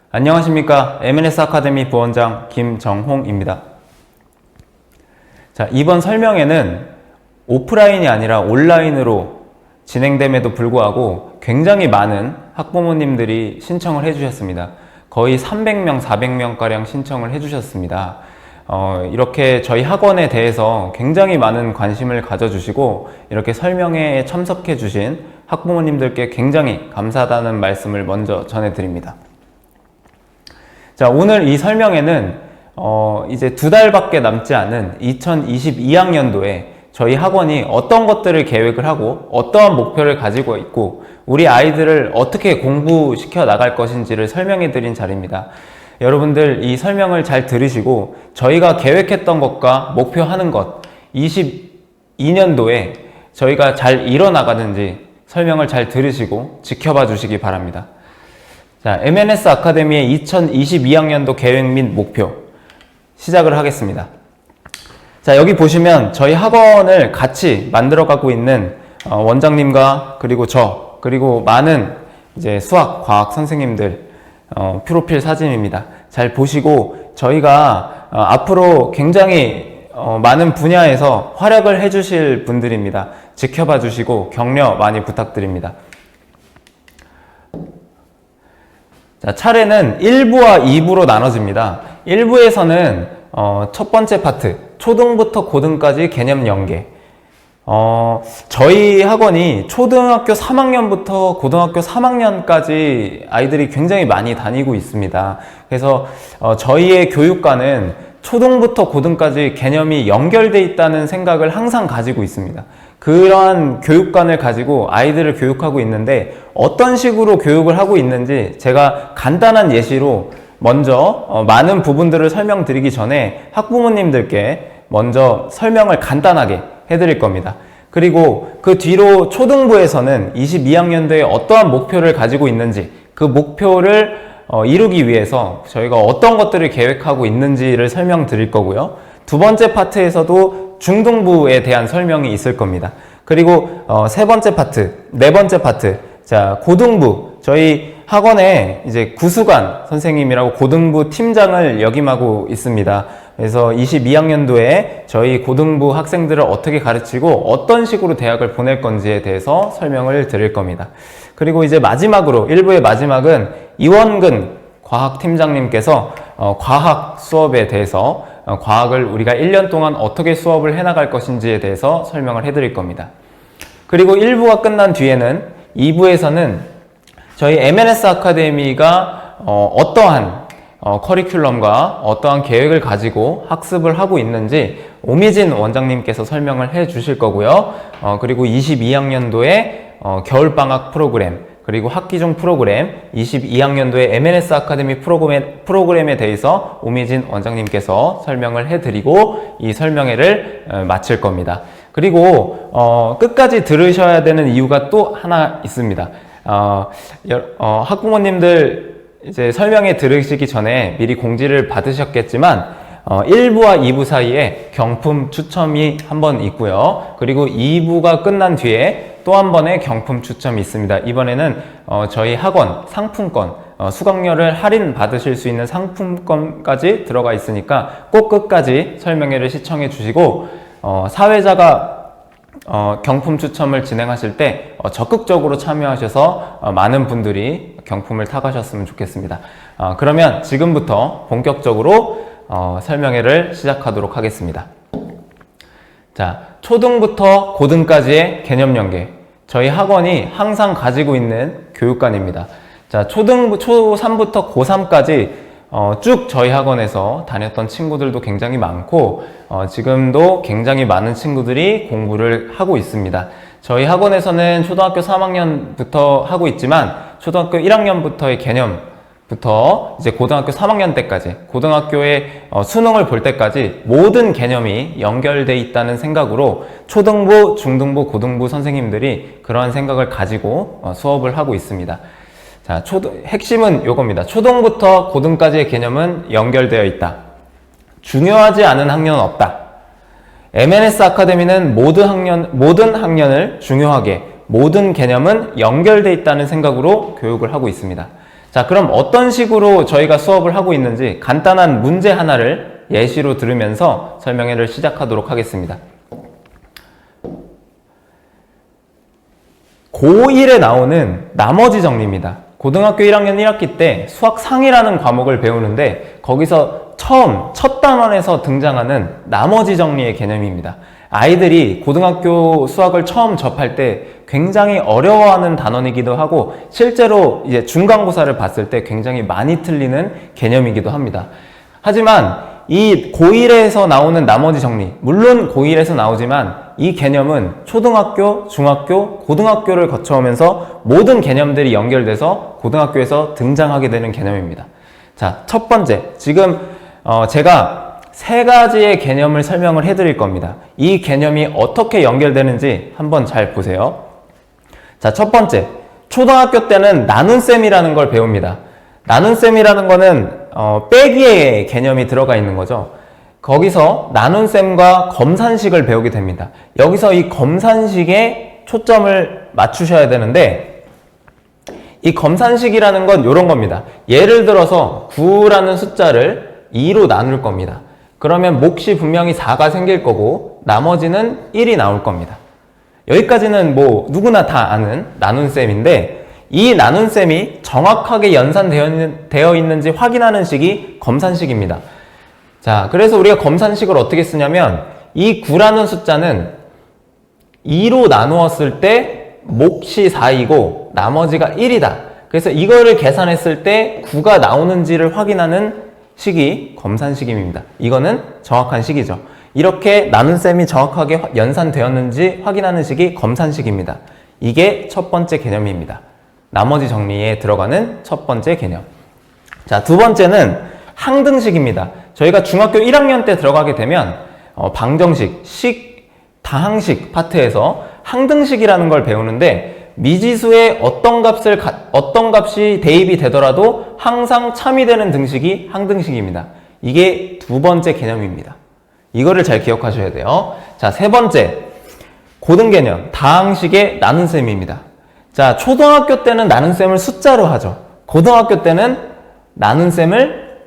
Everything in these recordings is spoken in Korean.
안녕하십니까. M&S 아카데미 부원장 김정홍입니다. 자, 이번 설명회는 오프라인이 아니라 온라인으로 진행됨에도 불구하고 굉장히 많은 학부모님들이 신청을 해주셨습니다. 거의 300명, 400명가량 신청을 해주셨습니다. 이렇게 저희 학원에 대해서 굉장히 많은 관심을 가져주시고 이렇게 설명회에 참석해 주신 학부모님들께 굉장히 감사하다는 말씀을 먼저 전해드립니다. 자, 오늘 이 설명회는 이제 2달밖에 남지 않은 2022학년도에 저희 학원이 어떤 것들을 계획을 하고 어떠한 목표를 가지고 있고 우리 아이들을 어떻게 공부시켜 나갈 것인지를 설명해 드린 자리입니다. 여러분들 이 설명을 잘 들으시고 저희가 계획했던 것과 목표하는 것 22년도에 저희가 잘 이뤄나가는지 설명을 잘 들으시고 지켜봐 주시기 바랍니다. 자, M&S 아카데미의 2022학년도 계획 및 목표 시작을 하겠습니다. 자, 여기 보시면 저희 학원을 같이 만들어가고 있는 원장님과 그리고 저 그리고 많은 이제 수학, 과학 선생님들 프로필 사진입니다. 잘 보시고 저희가 앞으로 굉장히 많은 분야에서 활약을 해주실 분들입니다. 지켜봐 주시고 격려 많이 부탁드립니다. 자, 차례는 1부와 2부로 나눠집니다. 1부에서는 첫 번째 파트, 초등부터 고등까지 개념 연계. 저희 학원이 초등학교 3학년부터 고등학교 3학년까지 아이들이 굉장히 많이 다니고 있습니다. 그래서 저희의 교육과는 초등부터 고등까지 개념이 연결되어 있다는 생각을 항상 가지고 있습니다. 그러한 교육관을 가지고 아이들을 교육하고 있는데 어떤 식으로 교육을 하고 있는지 제가 간단한 예시로 먼저 많은 부분들을 설명드리기 전에 학부모님들께 먼저 설명을 간단하게 해드릴 겁니다. 그리고 그 뒤로 초등부에서는 22학년도에 어떠한 목표를 가지고 있는지 그 목표를 이루기 위해서 저희가 어떤 것들을 계획하고 있는지를 설명드릴 거고요. 두 번째 파트에서도 중등부에 대한 설명이 있을 겁니다. 그리고 세 번째 파트, 네 번째 파트, 자, 고등부, 저희 학원에 이제 구수관 선생님이라고 고등부 팀장을 역임하고 있습니다. 그래서 22학년도에 저희 고등부 학생들을 어떻게 가르치고 어떤 식으로 대학을 보낼 건지에 대해서 설명을 드릴 겁니다. 그리고 이제 마지막으로 1부의 마지막은 이원근 과학팀장님께서 과학 수업에 대해서 과학을 우리가 1년 동안 어떻게 수업을 해나갈 것인지에 대해서 설명을 해드릴 겁니다. 그리고 1부가 끝난 뒤에는 2부에서는 저희 M&S 아카데미가 어떠한 커리큘럼과 어떠한 계획을 가지고 학습을 하고 있는지 오미진 원장님께서 설명을 해 주실 거고요. 그리고 22학년도에 겨울방학 프로그램 그리고 학기중 프로그램 22학년도에 M&S 아카데미 프로그램에 대해서 오미진 원장님께서 설명을 해드리고 이 설명회를 마칠 겁니다. 그리고 끝까지 들으셔야 되는 이유가 또 하나 있습니다. 학부모님들 이제 설명회 들으시기 전에 미리 공지를 받으셨겠지만 1부와 2부 사이에 경품 추첨이 한 번 있고요. 그리고 2부가 끝난 뒤에 또 한 번의 경품 추첨이 있습니다. 이번에는 저희 학원 상품권, 수강료를 할인 받으실 수 있는 상품권까지 들어가 있으니까 꼭 끝까지 설명회를 시청해 주시고 사회자가 경품 추첨을 진행하실 때 적극적으로 참여하셔서 많은 분들이 경품을 타가셨으면 좋겠습니다. 그러면 지금부터 본격적으로 설명회를 시작하도록 하겠습니다. 자, 초등부터 고등까지의 개념 연계. 저희 학원이 항상 가지고 있는 교육관입니다. 자, 초3부터 고3까지 쭉 저희 학원에서 다녔던 친구들도 굉장히 많고 지금도 굉장히 많은 친구들이 공부를 하고 있습니다. 저희 학원에서는 초등학교 3학년부터 하고 있지만 초등학교 1학년부터의 개념부터 이제 고등학교 3학년 때까지 고등학교에 수능을 볼 때까지 모든 개념이 연결되어 있다는 생각으로 초등부, 중등부, 고등부 선생님들이 그러한 생각을 가지고 수업을 하고 있습니다. 자, 핵심은 요겁니다. 초등부터 고등까지의 개념은 연결되어 있다. 중요하지 않은 학년은 없다. M&S 아카데미는 모든 학년을 중요하게 모든 개념은 연결되어 있다는 생각으로 교육을 하고 있습니다. 자, 자, 그럼 어떤 식으로 저희가 수업을 하고 있는지 간단한 문제 하나를 예시로 들으면서 설명회를 시작하도록 하겠습니다. 고1에 나오는 나머지 정리입니다. 고등학교 1학년 1학기 때 수학 상이라는 과목을 배우는데 거기서 첫 단원에서 등장하는 나머지 정리의 개념입니다. 아이들이 고등학교 수학을 처음 접할 때 굉장히 어려워하는 단원이기도 하고 실제로 이제 중간고사를 봤을 때 굉장히 많이 틀리는 개념이기도 합니다. 하지만 이 고1에서 나오는 나머지 정리, 물론 고1에서 나오지만 이 개념은 초등학교, 중학교, 고등학교를 거쳐오면서 모든 개념들이 연결돼서 고등학교에서 등장하게 되는 개념입니다. 자, 첫 번째, 지금 제가 세 가지의 개념을 설명을 해드릴 겁니다. 이 개념이 어떻게 연결되는지 한번 잘 보세요. 자, 첫 번째, 초등학교 때는 나눗셈이라는 걸 배웁니다. 나눗셈이라는 거는 빼기의 개념이 들어가 있는 거죠. 거기서 나눗셈과 검산식을 배우게 됩니다. 여기서 이 검산식에 초점을 맞추셔야 되는데 이 검산식이라는 건 이런 겁니다. 예를 들어서 9라는 숫자를 2로 나눌 겁니다. 그러면 몫이 분명히 4가 생길 거고 나머지는 1이 나올 겁니다. 여기까지는 뭐 누구나 다 아는 나눗셈인데 이 나눗셈이 정확하게 연산되어 있는지 확인하는 식이 검산식입니다. 자, 그래서 우리가 검산식을 어떻게 쓰냐면 이 9라는 숫자는 2로 나누었을 때 몫이 4이고 나머지가 1이다. 그래서 이거를 계산했을 때 9가 나오는지를 확인하는 식이 검산식입니다. 이거는 정확한 식이죠. 이렇게 나눗셈이 정확하게 연산되었는지 확인하는 식이 검산식입니다. 이게 첫 번째 개념입니다. 나머지 정리에 들어가는 첫 번째 개념. 자, 두 번째는 항등식입니다. 저희가 중학교 1학년 때 들어가게 되면 방정식, 다항식 파트에서 항등식이라는 걸 배우는데 미지수의 어떤 값이 대입이 되더라도 항상 참이되는 등식이 항등식입니다. 이게 두 번째 개념입니다. 이거를 잘 기억하셔야 돼요. 자, 세 번째, 고등개념, 다항식의 나눗셈입니다. 자, 초등학교 때는 나눗셈을 숫자로 하죠. 고등학교 때는 나눗셈을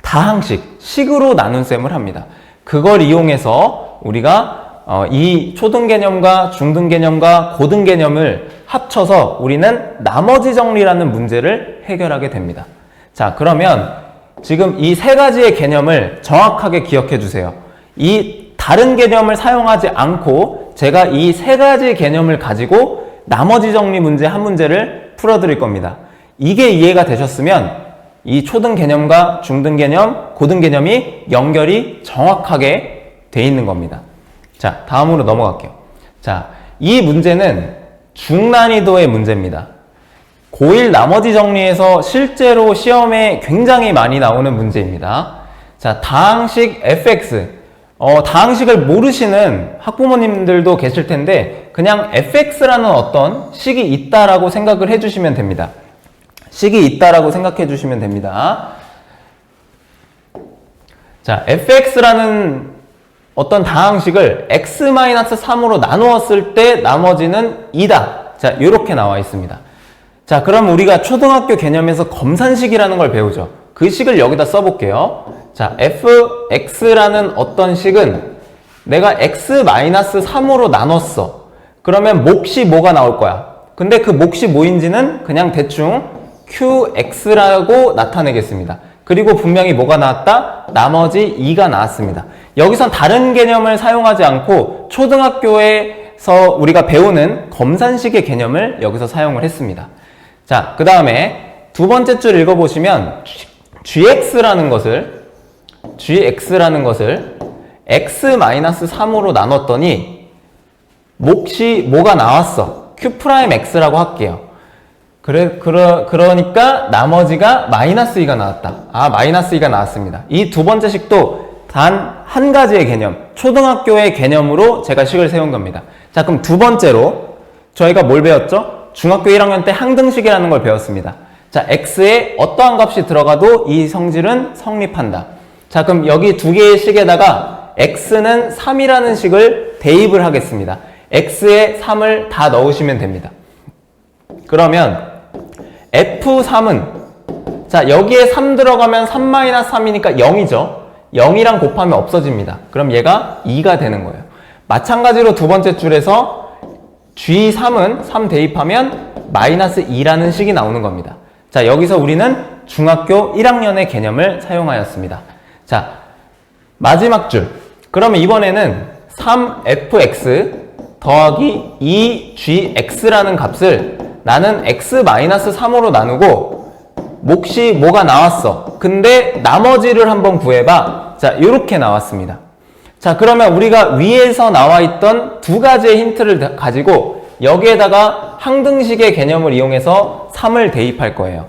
다항식, 식으로 나눗셈을 합니다. 그걸 이용해서 우리가 이 초등개념과 중등개념과 고등개념을 합쳐서 우리는 나머지 정리라는 문제를 해결하게 됩니다. 자, 그러면 지금 이 세 가지의 개념을 정확하게 기억해 주세요. 이 다른 개념을 사용하지 않고 제가 이 세 가지 개념을 가지고 나머지 정리 문제 한 문제를 풀어드릴 겁니다. 이게 이해가 되셨으면 이 초등 개념과 중등 개념, 고등 개념이 연결이 정확하게 돼 있는 겁니다. 자, 다음으로 넘어갈게요. 자, 이 문제는 중난이도의 문제입니다. 고1 나머지 정리에서 실제로 시험에 굉장히 많이 나오는 문제입니다. 자, 다항식 fx. 다항식을 모르시는 학부모님들도 계실 텐데 그냥 fx라는 어떤 식이 있다라고 생각을 해주시면 됩니다. 식이 있다라고 생각해 주시면 됩니다. 자, fx라는 어떤 다항식을 x-3으로 나누었을 때 나머지는 2다. 자, 이렇게 나와 있습니다. 자, 그럼 우리가 초등학교 개념에서 검산식이라는 걸 배우죠. 그 식을 여기다 써볼게요. 자, fx라는 어떤 식은 내가 x-3으로 나눴어. 그러면 몫이 뭐가 나올 거야? 근데 그 몫이 뭐인지는 그냥 대충 qx라고 나타내겠습니다. 그리고 분명히 뭐가 나왔다? 나머지 2가 나왔습니다. 여기선 다른 개념을 사용하지 않고 초등학교에서 우리가 배우는 검산식의 개념을 여기서 사용을 했습니다. 자, 그 다음에 두 번째 줄 읽어보시면 gx라는 것을 x-3으로 나눴더니 몫이 뭐가 나왔어? q'x라고 할게요. 그러니까 나머지가 -2가 나왔다. -2가 나왔습니다. 이 두 번째 식도 단 한 가지의 개념, 초등학교의 개념으로 제가 식을 세운 겁니다. 자, 그럼 두 번째로 저희가 뭘 배웠죠? 중학교 1학년 때 항등식이라는 걸 배웠습니다. 자, x에 어떠한 값이 들어가도 이 성질은 성립한다. 자, 그럼 여기 두 개의 식에다가 x는 3이라는 식을 대입을 하겠습니다. x에 3을 다 넣으시면 됩니다. 그러면 F3은 자, 여기에 3 들어가면 3-3이니까 0이죠. 0이랑 곱하면 없어집니다. 그럼 얘가 2가 되는 거예요. 마찬가지로 두 번째 줄에서 G3은 3 대입하면 마이너스 2라는 식이 나오는 겁니다. 자, 여기서 우리는 중학교 1학년의 개념을 사용하였습니다. 자, 마지막 줄. 그러면 이번에는 3fx 더하기 2gx라는 값을 나는 x-3으로 나누고 몫이 뭐가 나왔어. 근데 나머지를 한번 구해봐. 자, 이렇게 나왔습니다. 자, 그러면 우리가 위에서 나와 있던 두 가지의 힌트를 가지고 여기에다가 항등식의 개념을 이용해서 3을 대입할 거예요.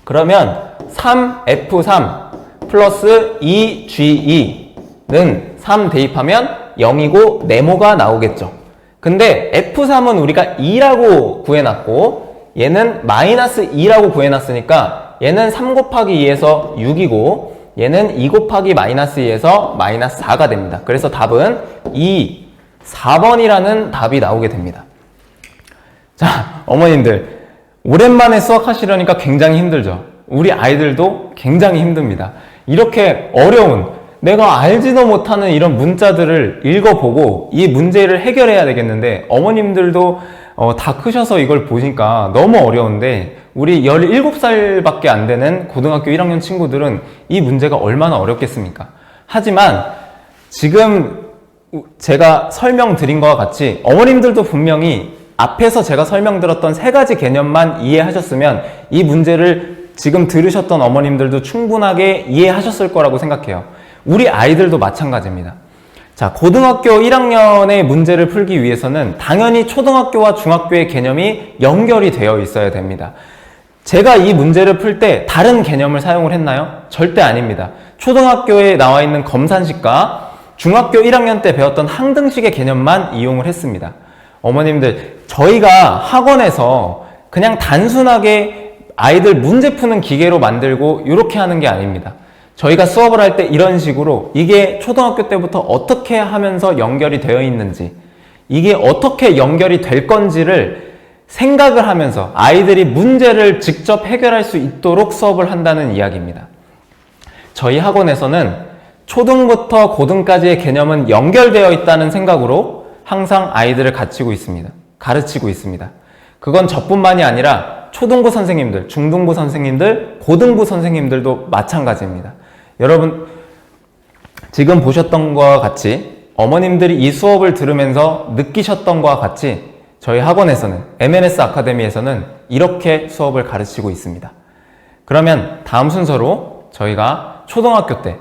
그러면 3f3 플러스 2ge 는 3 대입하면 0이고 네모가 나오겠죠. 근데 f3은 우리가 2라고 구해놨고 얘는 마이너스 2라고 구해놨으니까 얘는 3 곱하기 2에서 6이고 얘는 2 곱하기 마이너스 2에서 마이너스 4가 됩니다. 그래서 답은 2, 4번이라는 답이 나오게 됩니다. 자, 어머님들 오랜만에 수학하시려니까 굉장히 힘들죠. 우리 아이들도 굉장히 힘듭니다. 이렇게 어려운 내가 알지도 못하는 이런 문자들을 읽어보고 이 문제를 해결해야 되겠는데 어머님들도 다 크셔서 이걸 보니까 너무 어려운데 우리 17살밖에 안 되는 고등학교 1학년 친구들은 이 문제가 얼마나 어렵겠습니까? 하지만 지금 제가 설명드린 것과 같이 어머님들도 분명히 앞에서 제가 설명드렸던 세 가지 개념만 이해하셨으면 이 문제를 지금 들으셨던 어머님들도 충분하게 이해하셨을 거라고 생각해요. 우리 아이들도 마찬가지입니다. 자, 고등학교 1학년의 문제를 풀기 위해서는 당연히 초등학교와 중학교의 개념이 연결이 되어 있어야 됩니다. 제가 이 문제를 풀 때 다른 개념을 사용을 했나요? 절대 아닙니다. 초등학교에 나와 있는 검산식과 중학교 1학년 때 배웠던 항등식의 개념만 이용을 했습니다. 어머님들, 저희가 학원에서 그냥 단순하게 아이들 문제 푸는 기계로 만들고 이렇게 하는 게 아닙니다. 저희가 수업을 할 때 이런 식으로 이게 초등학교 때부터 어떻게 하면서 연결이 되어 있는지 이게 어떻게 연결이 될 건지를 생각을 하면서 아이들이 문제를 직접 해결할 수 있도록 수업을 한다는 이야기입니다. 저희 학원에서는 초등부터 고등까지의 개념은 연결되어 있다는 생각으로 항상 아이들을 가르치고 있습니다. 그건 저뿐만이 아니라 초등부 선생님들, 중등부 선생님들, 고등부 선생님들도 마찬가지입니다. 여러분, 지금 보셨던 것과 같이 어머님들이 이 수업을 들으면서 느끼셨던 것과 같이 저희 학원에서는, MNS 아카데미에서는 이렇게 수업을 가르치고 있습니다. 그러면 다음 순서로 저희가 초등학교 때,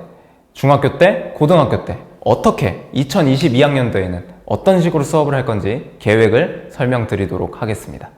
중학교 때, 고등학교 때 어떻게 2022학년도에는 어떤 식으로 수업을 할 건지 계획을 설명드리도록 하겠습니다.